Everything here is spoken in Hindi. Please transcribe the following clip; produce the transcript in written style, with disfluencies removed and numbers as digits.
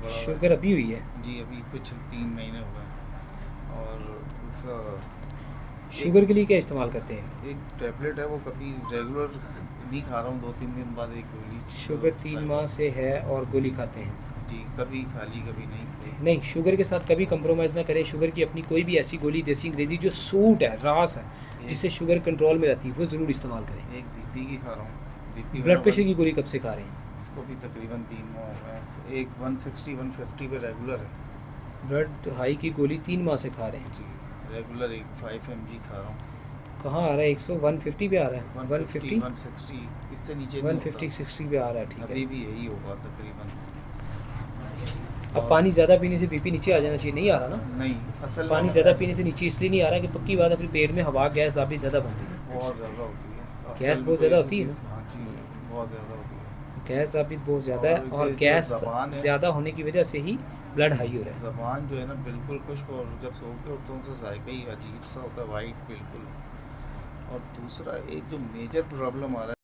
बढ़ा हुआ शुगर अभी हुई है? है जी, अभी कुछ 3 महीने हो गए। और दूसरा एक शुगर के लिए क्या इस्तेमाल करते हैं? एक टैबलेट है, वो कभी रेगुलर नहीं खा रहा हूँ, 2-3 दिन बाद एक गोली। शुगर 3 माह से है और जी गोली खाते हैं? जी, कभी खा ली कभी नहीं खाई। नहीं, शुगर के साथ कभी कंप्रोमाइज़ ना करें। शुगर की अपनी कोई भी ऐसी गोली देसी अंग्रेज़ी जो सूट है, रास है, एक जिससे शुगर कंट्रोल में रहती है, वो ज़रूर इस्तेमाल करें। एक बीपी की खा रहा हूँ, बीपी मेरा ब्लड प्रेशर वन। की गोली कब से खा रहे हैं? इसको भी तकरीबन 3 माह हो गए। एक 160-150 पे रेगुलर है। ब्लड हाई की गोली 3 माह से खा रहे हैं? जी, रेगुलर एक 5 mg खा रहा हूँ। कहाँ आ रहा है? 150 पे आ रहा है? 150 150? 160 इससे नीचे नहीं होता। 150-60 पे आ रहा है, ठीक है। अभी भी यही होगा तकरीबन। अब और पानी ज़्यादा पीने से बीपी नीचे आ जाना चाहिए, नहीं आ रहा ना? नहीं, असल पानी में ज़्यादा पीने से नीचे इसलिए नहीं आ रहा कि पक्की बात है, फिर पेट में हवा गैस आप भी ज़्यादा बन रही है। बहुत ज़्यादा होती है गैस असल में, बहुत कोई ज़्यादा ऐसी होती है चीज़, ना? हाँ जी, बहुत ज़्यादा होती है। गैस साबित बहुत ज़्यादा है, और और ये जो गैस ज़बान है, ज़्यादा होने की वजह से ही ब्लड हाई हो रहा है। ज़बान जो है ना बिल्कुल खुश्क, और जब सो के उठता हूँ तो जायका ही अजीब सा होता है, वाइट बिल्कुल। और दूसरा एक जो मेजर प्रॉब्लम आ रहा है